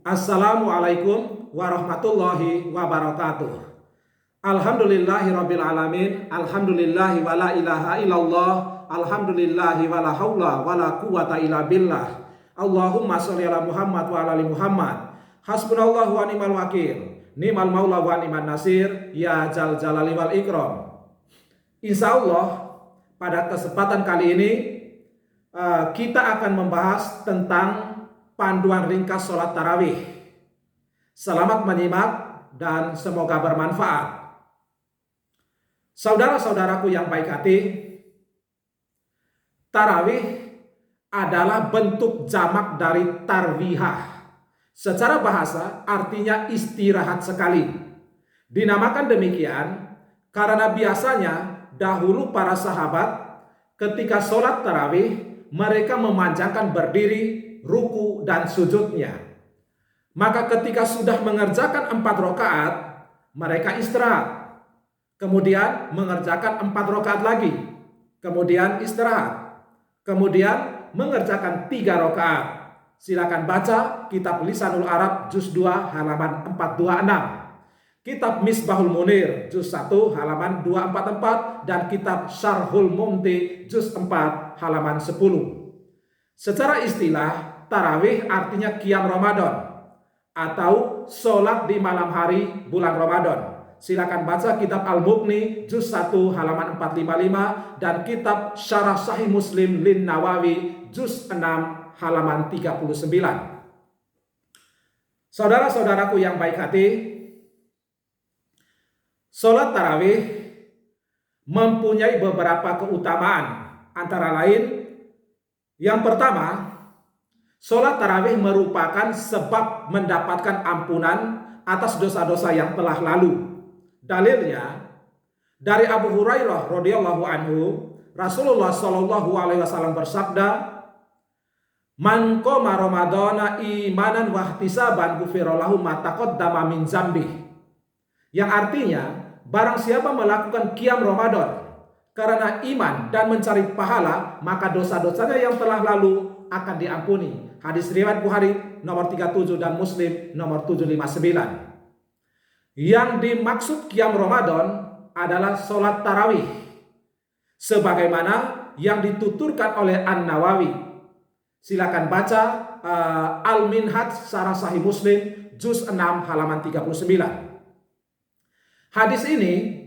Assalamualaikum warahmatullahi wabarakatuh. Alhamdulillahirabbil alamin. Alhamdulillahi wala ilaha illallah. Alhamdulillahi wala haula wala quwata illa billah. Allahumma sholli ala Muhammad wa ala ali Muhammad. Hasbunallahu wa ni'mal wakil. Ni'mal maula wa ni'man nasir. Ya jal jalali wal ikram. Insyaallah pada kesempatan kali ini kita akan membahas tentang panduan ringkas sholat tarawih. Selamat menyimak dan semoga bermanfaat. Saudara-saudaraku yang baik hati, tarawih adalah bentuk jamak dari tarwihah. Secara bahasa artinya istirahat sekali. Dinamakan demikian karena biasanya dahulu para sahabat ketika sholat tarawih mereka memanjangkan berdiri, ruku dan sujudnya. Maka ketika sudah mengerjakan 4 rakaat, mereka istirahat. Kemudian mengerjakan 4 rakaat lagi. Kemudian istirahat. Kemudian mengerjakan 3 rakaat. Silakan baca kitab Lisanul Arab juz 2 halaman 426. Kitab Misbahul Munir juz 1 halaman 244 dan kitab Syarhul Mumti juz 4 halaman 10. Secara istilah, tarawih artinya qiyam Ramadan atau sholat di malam hari bulan Ramadan. Silakan baca kitab Al-Mughni juz 1 halaman 455 dan kitab Syarah Sahih Muslim Lin Nawawi juz 6 halaman 39. Saudara-saudaraku yang baik hati, sholat tarawih mempunyai beberapa keutamaan. Antara lain, yang pertama, sholat tarawih merupakan sebab mendapatkan ampunan atas dosa-dosa yang telah lalu. Dalilnya dari Abu Hurairah radhiyallahu anhu, Rasulullah shallallahu alaihi wasallam bersabda, "Man qoma Ramadhana imanan wa ihtisaban ghufira lahu ma taqaddama min dzambih." Yang artinya, barang siapa melakukan qiyam Ramadan karena iman dan mencari pahala, maka dosa-dosanya yang telah lalu akan diampuni. Hadis riwayat Bukhari nomor 37 dan Muslim nomor 759. Yang dimaksud qiyam Ramadan adalah sholat tarawih, sebagaimana yang dituturkan oleh An-Nawawi. Silakan baca Al-Minhaj Syarah Sahih Muslim juz 6 halaman 39. Hadis ini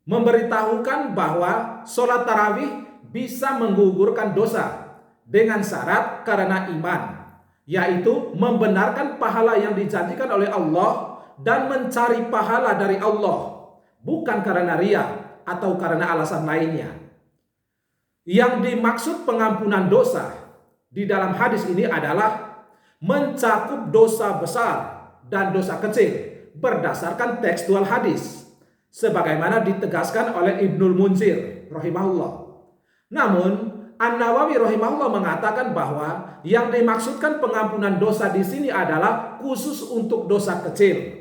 memberitahukan bahwa sholat tarawih bisa menggugurkan dosa dengan syarat karena iman, yaitu membenarkan pahala yang dijanjikan oleh Allah dan mencari pahala dari Allah, bukan karena riya atau karena alasan lainnya. Yang dimaksud pengampunan dosa di dalam hadis ini adalah mencakup dosa besar dan dosa kecil berdasarkan tekstual hadis, sebagaimana ditegaskan oleh Ibnul Munzir rahimahullah. Namun An-Nawawi rahimahullah mengatakan bahwa yang dimaksudkan pengampunan dosa di sini adalah khusus untuk dosa kecil.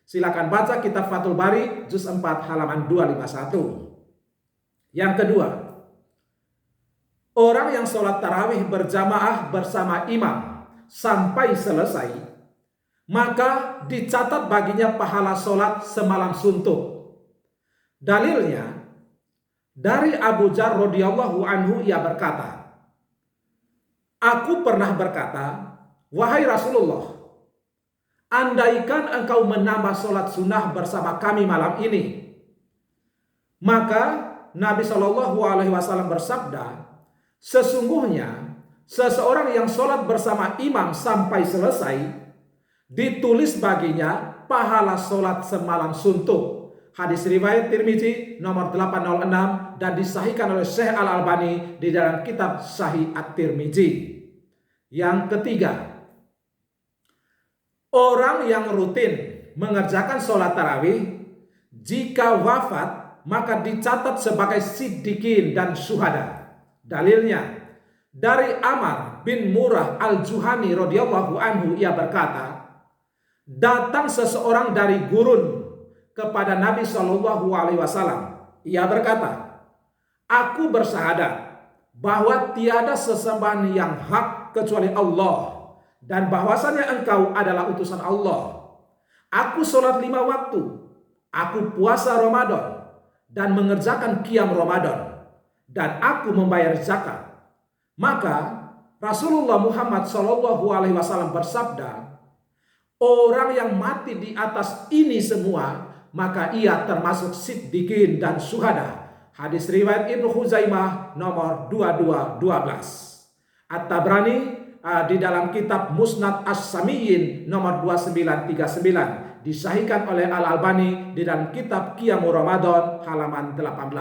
Silakan baca kitab Fathul Bari juz 4 halaman 251. Yang kedua, orang yang sholat tarawih berjamaah bersama imam sampai selesai, maka dicatat baginya pahala sholat semalam suntuk. Dalilnya dari Abu Dzar radhiyallahu anhu, ia berkata, "Aku pernah berkata, wahai Rasulullah, andaikan engkau menambah sholat sunnah bersama kami malam ini." Maka Nabi Shallallahu alaihi wasallam bersabda, "Sesungguhnya seseorang yang sholat bersama imam sampai selesai, ditulis baginya pahala sholat semalam suntuk." Hadis riwayat Tirmizi nomor 806 dan disahihkan oleh Syekh Al-Albani di dalam kitab Sahih At-Tirmizi. Yang ketiga, orang yang rutin mengerjakan sholat tarawih, jika wafat maka dicatat sebagai siddiqin dan syuhada. Dalilnya dari Amr bin Murrah Al-Juhani radhiyallahu anhu, ia berkata, datang seseorang dari gurun kepada Nabi Shallallahu alaihi wasallam. Ia berkata, "Aku bersyahadat bahwa tiada sesembahan yang hak kecuali Allah, dan bahwasannya engkau adalah utusan Allah. Aku sholat 5 waktu, aku puasa Ramadan dan mengerjakan qiyam Ramadan, dan aku membayar zakat. Maka Rasulullah Muhammad SAW bersabda, orang yang mati di atas ini semua, maka ia termasuk siddiqin dan syuhada. Hadis riwayat Ibnu Khuzaimah nomor 2212. At-Tabrani di dalam kitab Musnad As-Samiyyin nomor 2939, disahihkan oleh Al-Albani di dalam kitab Qiyamul Ramadan halaman 18.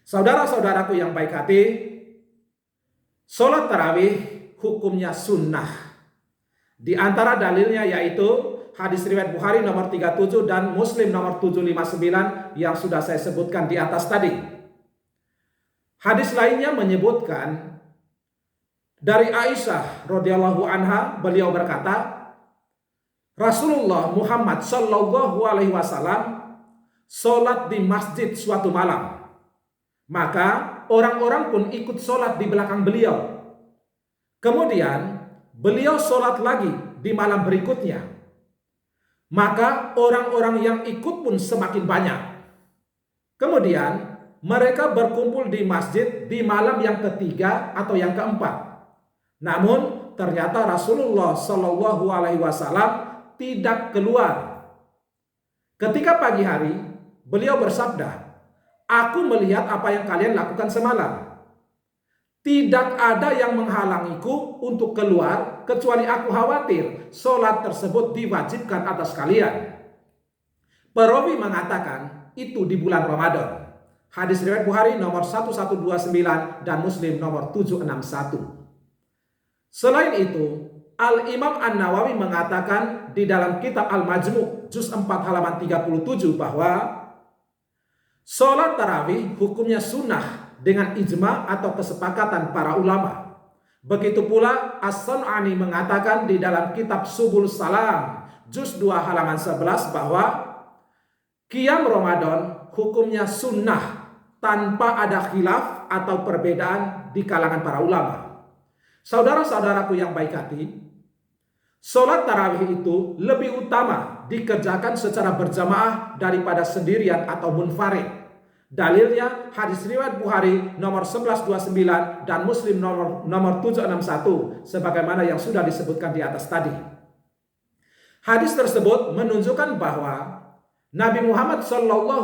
Saudara-saudaraku yang baik hati, sholat tarawih hukumnya sunnah. Di antara dalilnya yaitu hadis riwayat Bukhari nomor 37 dan Muslim nomor 759 yang sudah saya sebutkan di atas tadi. Hadis lainnya menyebutkan dari Aisyah radhiyallahu anha, beliau berkata, Rasulullah Muhammad sallallahu alaihi wasallam sholat di masjid suatu malam. Maka orang-orang pun ikut sholat di belakang beliau. Kemudian beliau sholat lagi di malam berikutnya. Maka orang-orang yang ikut pun semakin banyak. Kemudian mereka berkumpul di masjid di malam yang ketiga atau yang keempat. Namun ternyata Rasulullah Shallallahu Alaihi Wasallam tidak keluar. Ketika pagi hari beliau bersabda, aku melihat apa yang kalian lakukan semalam. Tidak ada yang menghalangiku untuk keluar kecuali aku khawatir sholat tersebut diwajibkan atas kalian. Perawi mengatakan itu di bulan Ramadan. Hadis riwayat Bukhari nomor 1129 dan Muslim nomor 761. Selain itu, Al-Imam An-Nawawi mengatakan di dalam kitab Al-Majmu' juz 4 halaman 37 bahwa sholat tarawih hukumnya sunnah dengan ijma atau kesepakatan para ulama. Begitu pula As-San'ani mengatakan di dalam kitab Subul Salam juz 2 halaman 11 bahwa qiyam Ramadan hukumnya sunnah tanpa ada khilaf atau perbedaan di kalangan para ulama. Saudara-saudaraku yang baik hati, sholat tarawih itu lebih utama dikerjakan secara berjamaah daripada sendirian atau munfarid. Dalilnya hadis riwayat Bukhari nomor 1129 dan Muslim nomor 761 sebagaimana yang sudah disebutkan di atas tadi. Hadis tersebut menunjukkan bahwa Nabi Muhammad SAW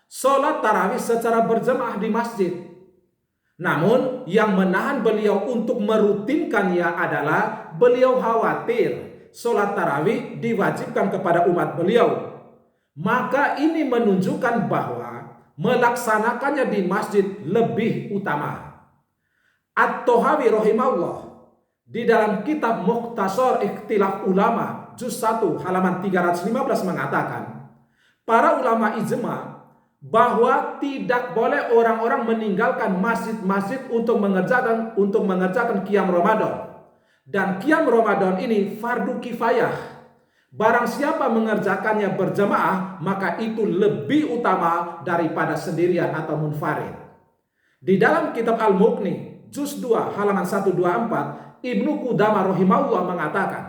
sholat tarawih secara berjamaah di masjid. Namun yang menahan beliau untuk merutinkannya adalah beliau khawatir sholat tarawih diwajibkan kepada umat beliau. Maka ini menunjukkan bahwa melaksanakannya di masjid lebih utama. At-Tahawi rahimahullah di dalam kitab Mukhtasar Ikhtilaf Ulama juz 1 halaman 315 mengatakan, para ulama ijma bahwa tidak boleh orang-orang meninggalkan masjid-masjid untuk mengerjakan qiyam Ramadan. Dan qiyam Ramadan ini fardu kifayah. Barang siapa mengerjakannya berjamaah, maka itu lebih utama daripada sendirian atau munfarid. Di dalam kitab Al-Mughni juz 2 halaman 124, Ibnu Qudamah rahimahullah mengatakan,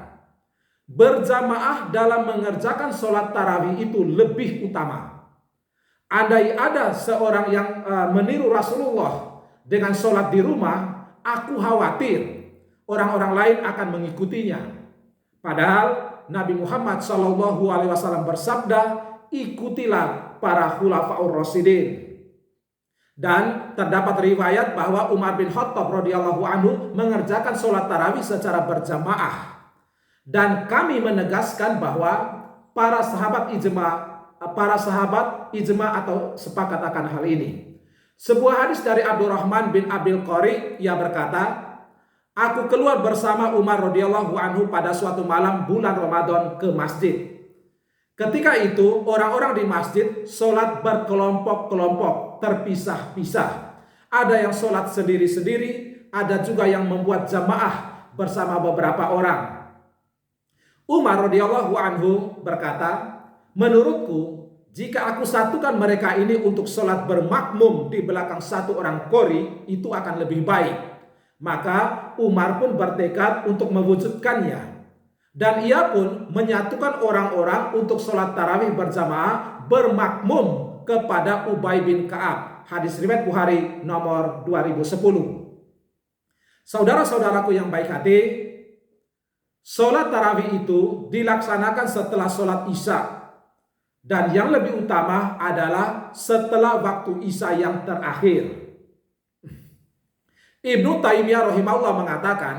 berjamaah dalam mengerjakan sholat tarawih itu lebih utama. Andai ada seorang yang meniru Rasulullah dengan sholat di rumah, aku khawatir orang-orang lain akan mengikutinya. Padahal Nabi Muhammad SAW bersabda, ikutilah para khulafaur rasyidin. Dan terdapat riwayat bahwa Umar bin Khattab radhiyallahu anhu mengerjakan sholat tarawih secara berjamaah. Dan kami menegaskan bahwa para sahabat ijma atau sepakat akan hal ini. Sebuah hadis dari Abdurrahman bin Abil Qari yang berkata, aku keluar bersama Umar radhiyallahu anhu pada suatu malam bulan Ramadan ke masjid. Ketika itu orang-orang di masjid sholat berkelompok-kelompok, terpisah-pisah. Ada yang sholat sendiri-sendiri, ada juga yang membuat jamaah bersama beberapa orang. Umar radhiyallahu anhu berkata, menurutku, jika aku satukan mereka ini untuk sholat bermakmum di belakang satu orang qori, itu akan lebih baik. Maka Umar pun bertekad untuk mewujudkannya. Dan ia pun menyatukan orang-orang untuk sholat tarawih berjamaah bermakmum kepada Ubay bin Ka'ab. Hadis riwayat Bukhari nomor 2010. Saudara-saudaraku yang baik hati, sholat tarawih itu dilaksanakan setelah sholat Isya. Dan yang lebih utama adalah setelah waktu Isya yang terakhir. Ibnu Taimiyah rahimahullah mengatakan,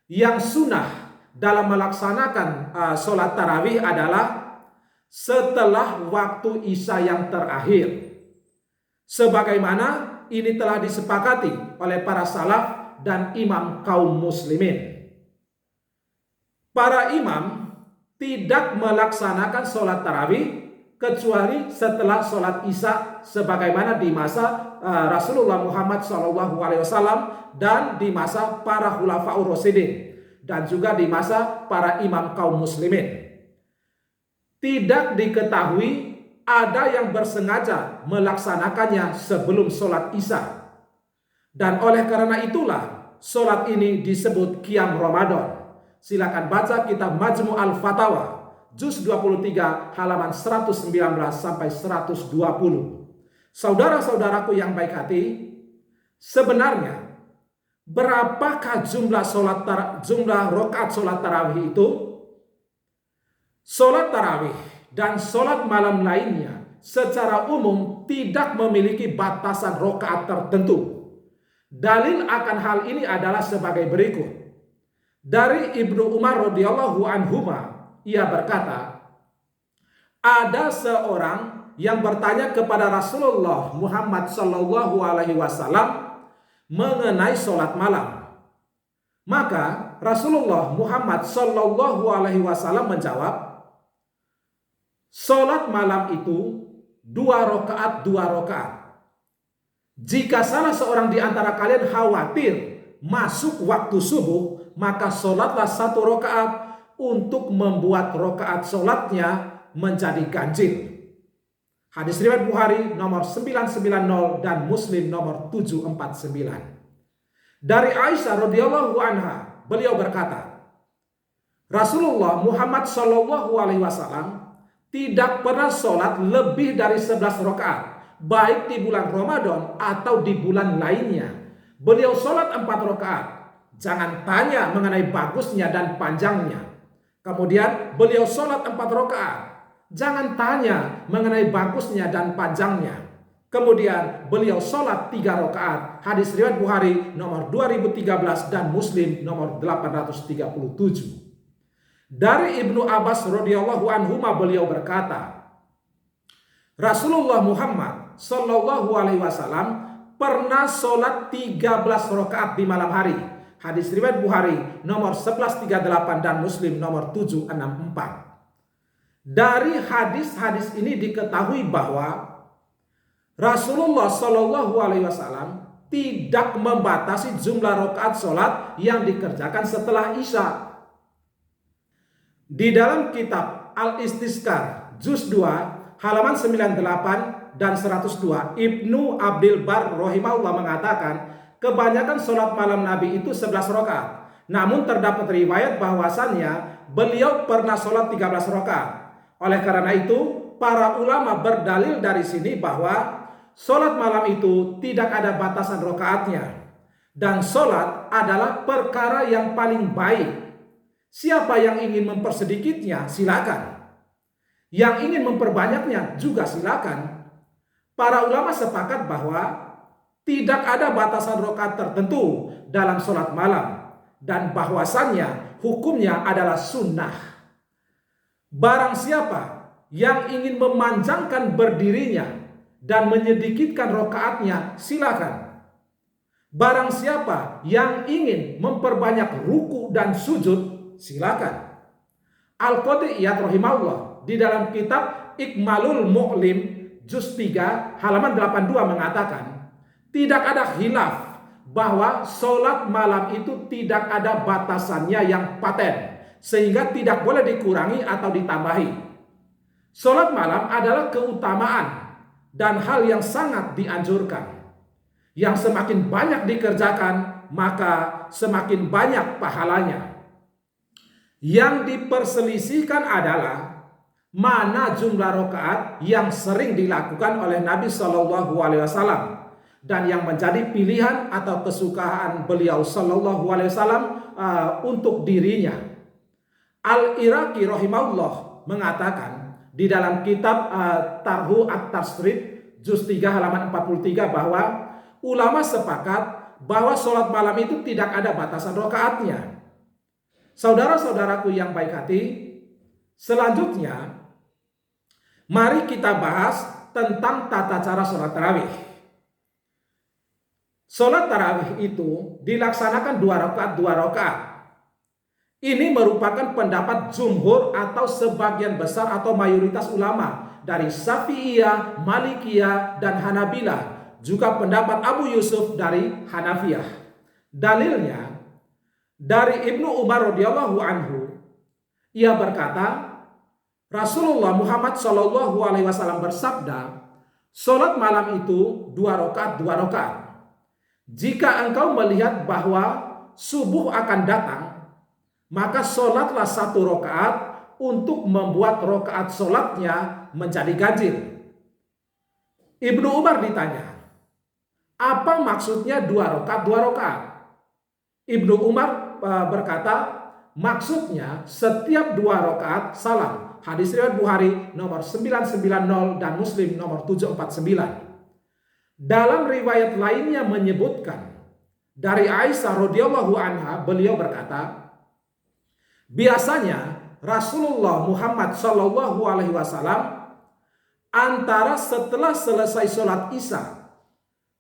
yang sunnah dalam melaksanakan sholat tarawih adalah setelah waktu Isya yang terakhir. Sebagaimana ini telah disepakati oleh para salaf dan imam kaum muslimin. Para imam tidak melaksanakan sholat tarawih kecuali setelah sholat Isya, sebagaimana di masa Rasulullah Muhammad SAW dan di masa para khulafaur rasyidin dan juga di masa para imam kaum muslimin. Tidak diketahui ada yang bersengaja melaksanakannya sebelum sholat Isya. Dan oleh karena itulah sholat ini disebut Qiyam Ramadan. Silakan baca kitab Majmu' al-Fatawa juz 23 halaman 119 sampai 120. Saudara-saudaraku yang baik hati, sebenarnya berapakah jumlah rakaat sholat tarawih itu? Sholat tarawih dan sholat malam lainnya secara umum tidak memiliki batasan rakaat tertentu. Dalil akan hal ini adalah sebagai berikut. Dari Ibnu Umar radhiyallahu anhuma, ia berkata, ada seorang yang bertanya kepada Rasulullah Muhammad SAW mengenai sholat malam. Maka Rasulullah Muhammad SAW menjawab, sholat malam itu 2 rakaat. Jika salah seorang di antara kalian khawatir masuk waktu subuh, maka sholatlah 1 rakaat untuk membuat rakaat sholatnya menjadi ganjil. Hadis riwayat Bukhari nomor 990 dan Muslim nomor 749. Dari Aisyah radhiyallahu anha, beliau berkata, Rasulullah Muhammad SAW tidak pernah sholat lebih dari 11 rakaat, baik di bulan Ramadan atau di bulan lainnya. Beliau sholat 4 rakaat. Jangan tanya mengenai bagusnya dan panjangnya. Kemudian beliau sholat 4 rakaat. Jangan tanya mengenai bagusnya dan panjangnya. Kemudian beliau sholat 3 rakaat. Hadis riwayat Bukhari nomor 2013 dan Muslim nomor 837. Dari Ibnu Abbas radhiyallahu anhu beliau berkata, Rasulullah Muhammad SAW pernah sholat 13 rakaat di malam hari. Hadis riwayat Bukhari nomor 1138 dan Muslim nomor 764. Dari hadis-hadis ini diketahui bahwa Rasulullah SAW tidak membatasi jumlah rakaat sholat yang dikerjakan setelah Isya. Di dalam kitab Al-Istizkar juz 2 halaman 98 dan 102, Ibnu Abdul Bar rahimahullah mengatakan, kebanyakan sholat malam Nabi itu 11 rakaat. Namun terdapat riwayat bahwasannya beliau pernah sholat 13 rakaat. Oleh karena itu, para ulama berdalil dari sini bahwa sholat malam itu tidak ada batasan rakaatnya. Dan sholat adalah perkara yang paling baik. Siapa yang ingin mempersedikitnya, silakan. Yang ingin memperbanyaknya juga silakan. Para ulama sepakat bahwa tidak ada batasan rakaat tertentu dalam sholat malam dan bahwasannya hukumnya adalah sunnah. Barang siapa yang ingin memanjangkan berdirinya dan menyedikitkan rakaatnya, silakan. Barang siapa yang ingin memperbanyak ruku dan sujud, silakan. Al-Qadhi Iyad rahimahullah di dalam kitab Ikmalul Mu'lim juz 3 halaman 82 mengatakan, tidak ada khilaf bahwa sholat malam itu tidak ada batasannya yang paten, sehingga tidak boleh dikurangi atau ditambahi. Sholat malam adalah keutamaan dan hal yang sangat dianjurkan, yang semakin banyak dikerjakan maka semakin banyak pahalanya. Yang diperselisihkan adalah mana jumlah rakaat yang sering dilakukan oleh Nabi Shallallahu Alaihi Wasallam dan yang menjadi pilihan atau kesukaan beliau Shallallahu Alaihi Wasallam untuk dirinya. Al-Iraqi rahimahullah mengatakan di dalam kitab Tarhu At-Tasrif juz 3 halaman 43 bahwa ulama sepakat bahwa sholat malam itu tidak ada batasan rakaatnya. Saudara-saudaraku yang baik hati, selanjutnya mari kita bahas tentang tata cara sholat tarawih. Sholat tarawih itu dilaksanakan 2 rakaat. Ini merupakan pendapat jumhur atau sebagian besar atau mayoritas ulama dari Syafi'iyah, Malikiyah, dan Hanabilah. Juga pendapat Abu Yusuf dari Hanafiyah. Dalilnya dari Ibnu Umar radhiyallahu anhu, ia berkata, Rasulullah Muhammad Shallallahu Alaihi Wasallam bersabda, sholat malam itu 2 rakaat. Jika engkau melihat bahwa subuh akan datang, maka sholatlah 1 rakaat untuk membuat rakaat sholatnya menjadi ganjil. Ibnu Umar ditanya, apa maksudnya 2 rakaat? Ibnu Umar berkata, maksudnya setiap 2 rakaat salam. Hadis riwayat Bukhari nomor 990 dan Muslim nomor 749. Dalam riwayat lainnya menyebutkan dari Aisyah radhiyallahu anha, beliau berkata, biasanya Rasulullah Muhammad Shallallahu Alaihi Wasallam antara setelah selesai sholat Isya,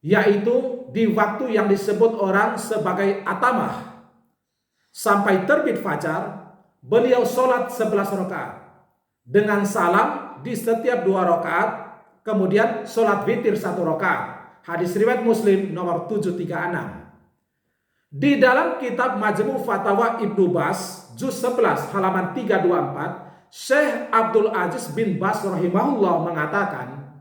yaitu di waktu yang disebut orang sebagai atamah, sampai terbit fajar, beliau sholat 11 rakaat dengan salam di setiap 2 rakaat, kemudian sholat witir 1 rakaat. Hadis riwayat Muslim nomor 736. Di dalam kitab Majmu' Fatawa Ibnu Bas juz 11 halaman 324, Syekh Abdul Aziz bin Bas rahimahullah mengatakan,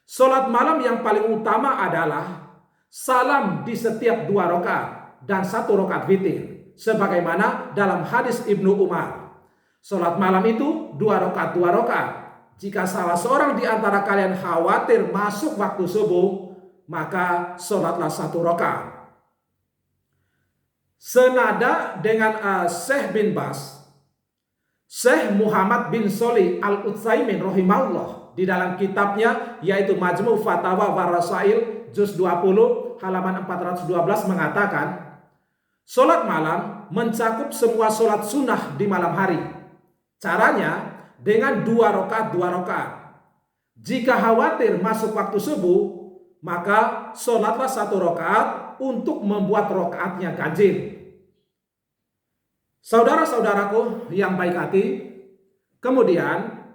sholat malam yang paling utama adalah salam di setiap 2 rakaat dan 1 rakaat witir. Sebagaimana dalam hadis Ibnu Umar, sholat malam itu 2 rakaat. Jika salah seorang di antara kalian khawatir masuk waktu subuh, maka sholatlah 1 rakaat. Senada dengan Syekh bin Bas, Syekh Muhammad bin Shalih Al-Utsaimin rahimahullah di dalam kitabnya yaitu Majmu' Fatawa wa Rasail juz 20 halaman 412 mengatakan, sholat malam mencakup semua sholat sunnah di malam hari. Caranya dengan 2 rakaat. Jika khawatir masuk waktu subuh, maka sholatlah 1 rakaat untuk membuat rakaatnya ganjil. Saudara-saudaraku yang baik hati, kemudian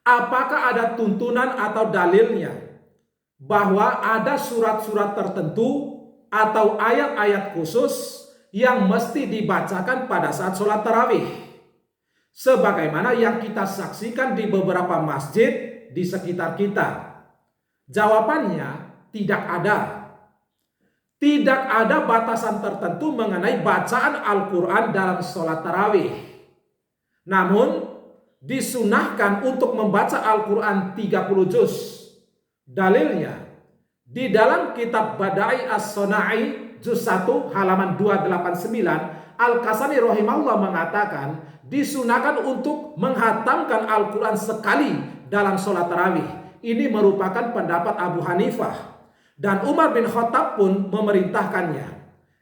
apakah ada tuntunan atau dalilnya bahwa ada surat-surat tertentu atau ayat-ayat khusus yang mesti dibacakan pada saat sholat tarawih, sebagaimana yang kita saksikan di beberapa masjid di sekitar kita? Jawabannya tidak ada. Tidak ada batasan tertentu mengenai bacaan Al-Quran dalam sholat tarawih. Namun disunahkan untuk membaca Al-Quran 30 juz. Dalilnya di dalam kitab Badai As-Sona'i juz 1 halaman 289, Al-Kasani rahimahullah mengatakan disunahkan untuk menghatamkan Al-Quran sekali dalam sholat tarawih. Ini merupakan pendapat Abu Hanifah. Dan Umar bin Khattab pun memerintahkannya.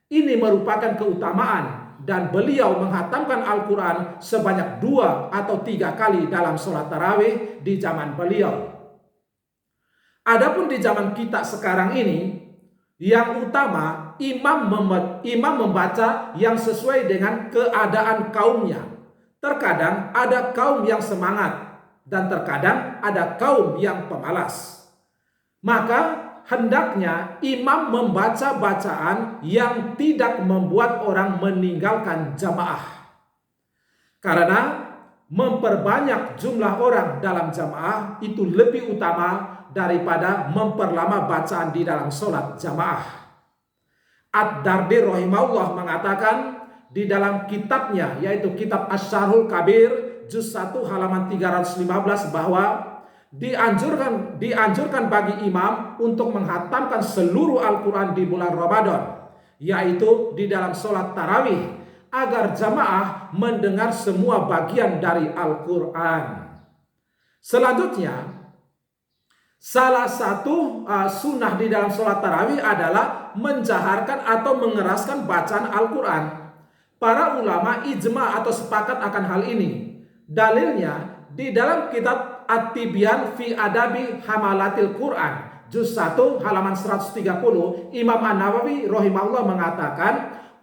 Ini merupakan keutamaan dan beliau menghatamkan Al-Quran sebanyak 2 atau 3 kali dalam sholat tarawih di zaman beliau. Adapun di zaman kita sekarang ini, yang utama imam membaca yang sesuai dengan keadaan kaumnya. Terkadang ada kaum yang semangat dan terkadang ada kaum yang pemalas. Maka hendaknya imam membaca bacaan yang tidak membuat orang meninggalkan jamaah. Karena memperbanyak jumlah orang dalam jamaah itu lebih utama daripada memperlama bacaan di dalam sholat jamaah. Ad-Dardi rahimahullah mengatakan di dalam kitabnya, yaitu kitab Asy-Syarhul Kabir juz 1 halaman 315, bahwa dianjurkan bagi imam untuk menghatamkan seluruh Al-Quran di bulan Ramadan, yaitu di dalam sholat tarawih, agar jamaah mendengar semua bagian dari Al-Quran. Selanjutnya, salah satu sunnah di dalam sholat tarawih adalah menjaharkan atau mengeraskan bacaan Al-Quran. Para ulama ijma atau sepakat akan hal ini. Dalilnya di dalam kitab At-Tibyan fi Adabi Hamalatil Quran juz 1 halaman 130, Imam An-Nawawi rahimahullah mengatakan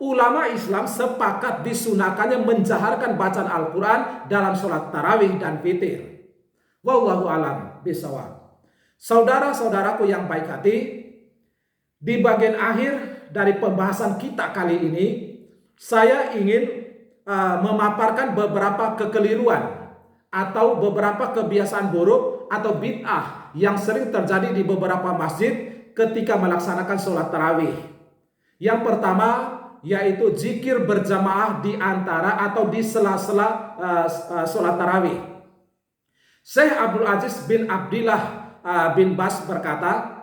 ulama Islam sepakat disunahkannya menjaharkan bacaan Al-Quran dalam sholat tarawih dan witir. Wallahu alam bisawab. Saudara-saudaraku yang baik hati, di bagian akhir dari pembahasan kita kali ini, saya ingin memaparkan beberapa kekeliruan atau beberapa kebiasaan buruk atau bid'ah yang sering terjadi di beberapa masjid ketika melaksanakan sholat tarawih. Yang pertama yaitu zikir berjamaah di antara atau di sela-sela sholat tarawih. Syekh Abdul Aziz bin Abdillah bin Bas berkata,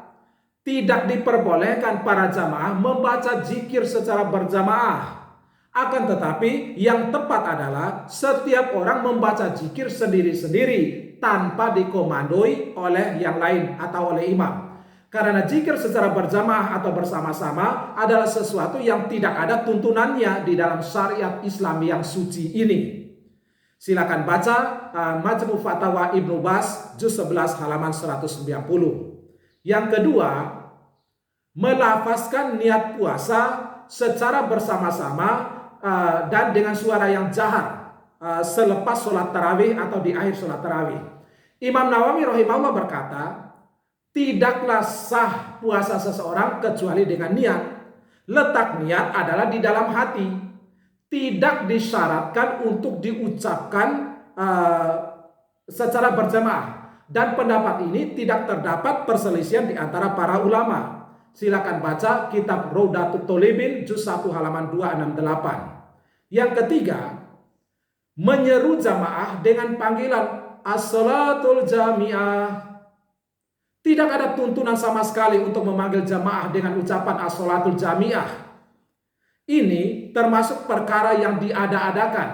tidak diperbolehkan para jamaah membaca zikir secara berjamaah. Akan tetapi yang tepat adalah setiap orang membaca zikir sendiri-sendiri tanpa dikomandoi oleh yang lain atau oleh imam. Karena zikir secara berjamaah atau bersama-sama adalah sesuatu yang tidak ada tuntunannya di dalam syariat Islam yang suci ini. Silakan baca Majmu' Fatawa Ibnu Bas juz 11 halaman 190. Yang kedua, melafazkan niat puasa secara bersama-sama dan dengan suara yang jahar selepas sholat tarawih atau di akhir sholat tarawih. Imam Nawawi rahimahullah berkata, tidaklah sah puasa seseorang kecuali dengan niat. Letak niat adalah di dalam hati, tidak disyaratkan untuk diucapkan secara berjamaah. Dan pendapat ini tidak terdapat perselisihan di antara para ulama. Silakan baca kitab Raudatul Thalibin juz 1 halaman 268. Yang ketiga, menyeru jamaah dengan panggilan as-salatul jami'ah. Tidak ada tuntunan sama sekali untuk memanggil jamaah dengan ucapan as-salatul jami'ah. Ini termasuk perkara yang diada-adakan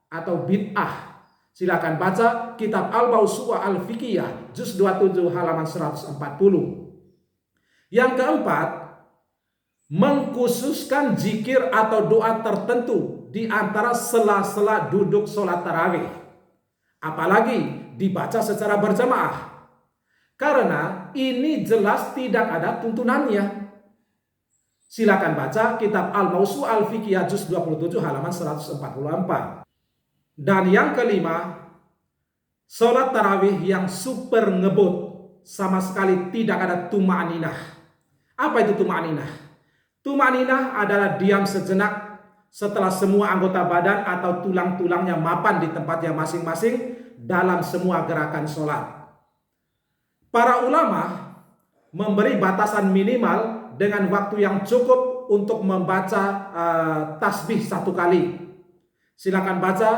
atau bid'ah. Silakan baca kitab Al-Mawsu'ah Al-Fiqhiyah juz 27 halaman 140. Yang keempat, mengkhususkan zikir atau doa tertentu di antara sela-sela duduk sholat tarawih, apalagi dibaca secara berjamaah, karena ini jelas tidak ada tuntunannya. Silakan baca kitab Al-Mawsu'ah Al-Fiqhiyah juz 27 halaman 144. Dan yang kelima, sholat tarawih yang super ngebut, sama sekali tidak ada tuma'ninah. Apa itu tuma'ninah? Tuma'ninah adalah diam sejenak setelah semua anggota badan atau tulang-tulangnya mapan di tempatnya masing-masing dalam semua gerakan sholat. Para ulama memberi batasan minimal dengan waktu yang cukup untuk membaca tasbih 1 kali. Silakan baca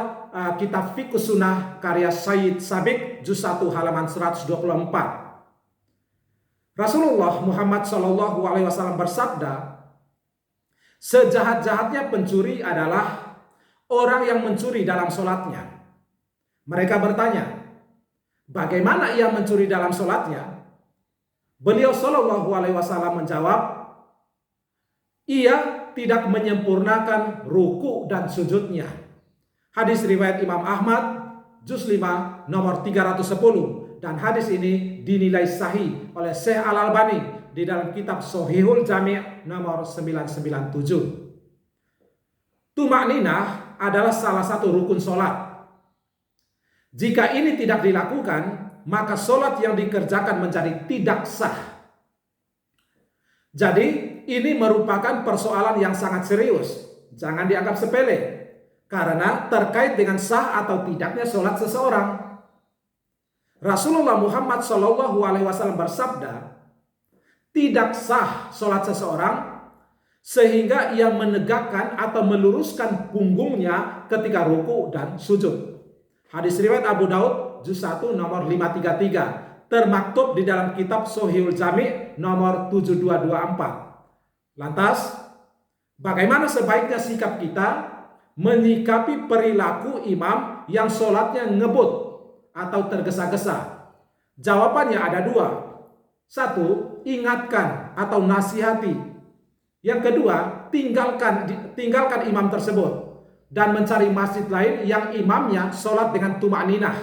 kitab Fiqh Sunnah karya Sayyid Sabiq juz 1 halaman 124. Rasulullah Muhammad SAW bersabda, sejahat-jahatnya pencuri adalah orang yang mencuri dalam sholatnya. Mereka bertanya, bagaimana ia mencuri dalam sholatnya? Beliau SAW menjawab, ia tidak menyempurnakan ruku dan sujudnya. Hadis riwayat Imam Ahmad juz 5 nomor 310. Dan hadis ini dinilai sahih oleh Syekh Al-Albani di dalam kitab Shahihul Jami' nomor 997. Tuma'ninah adalah salah satu rukun sholat. Jika ini tidak dilakukan, maka sholat yang dikerjakan menjadi tidak sah. Jadi ini merupakan persoalan yang sangat serius. Jangan dianggap sepele, karena terkait dengan sah atau tidaknya sholat seseorang. Rasulullah Muhammad SAW bersabda, tidak sah sholat seseorang sehingga ia menegakkan atau meluruskan punggungnya ketika ruku dan sujud. Hadis riwayat Abu Daud juz 1 nomor 533, termaktub di dalam kitab Sahihul Jami' nomor 7224. Lantas, bagaimana sebaiknya sikap kita menyikapi perilaku imam yang sholatnya ngebut atau tergesa-gesa? Jawabannya ada dua. Satu, ingatkan atau nasihati. Yang kedua, tinggalkan imam tersebut dan mencari masjid lain yang imamnya sholat dengan tumakninah,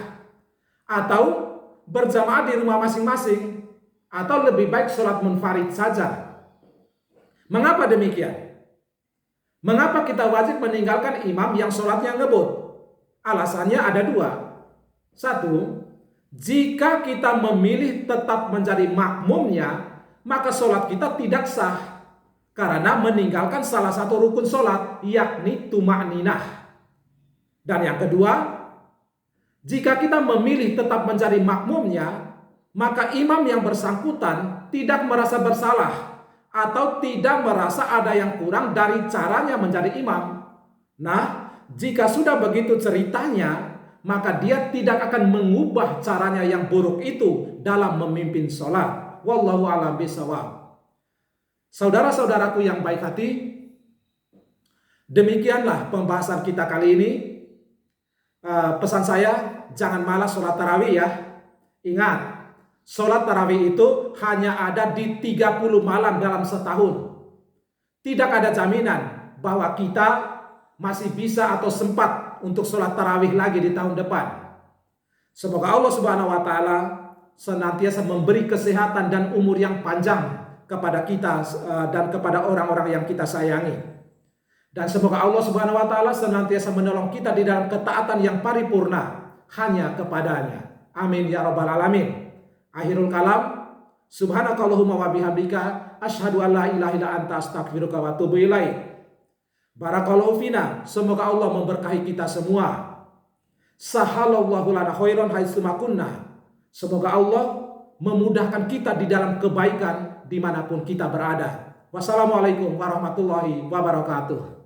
atau berjamaah di rumah masing-masing, atau lebih baik sholat munfarid saja. Mengapa demikian? Mengapa kita wajib meninggalkan imam yang sholatnya ngebut? Alasannya ada dua. Satu, jika kita memilih tetap menjadi makmumnya, maka sholat kita tidak sah karena meninggalkan salah satu rukun sholat, yakni tumakninah. Dan yang kedua, jika kita memilih tetap menjadi makmumnya, maka imam yang bersangkutan tidak merasa bersalah atau tidak merasa ada yang kurang dari caranya menjadi imam. Nah, jika sudah begitu ceritanya, maka dia tidak akan mengubah caranya yang buruk itu dalam memimpin sholat. Wallahu a'lam bishawab. Saudara-saudaraku yang baik hati, demikianlah pembahasan kita kali ini. Pesan saya, jangan malas sholat tarawih ya. Ingat, sholat tarawih itu hanya ada di 30 malam dalam setahun. Tidak ada jaminan bahwa kita masih bisa atau sempat untuk sholat tarawih lagi di tahun depan. Semoga Allah Subhanahu wa Ta'ala senantiasa memberi kesehatan dan umur yang panjang kepada kita dan kepada orang-orang yang kita sayangi. Dan semoga Allah Subhanahu wa Ta'ala senantiasa menolong kita di dalam ketaatan yang paripurna hanya kepadanya. Amin ya rabbal alamin. Akhirul kalam, subhanakallahumma wa bihamdika asyhadu an la ilaha illa anta astaghfiruka wa atubu ilaik. Barakallahu fina, semoga Allah memberkahi kita semua. Sahalallahu lana khairan haitsu ma kunna. Semoga Allah memudahkan kita di dalam kebaikan dimanapun kita berada. Wassalamualaikum warahmatullahi wabarakatuh.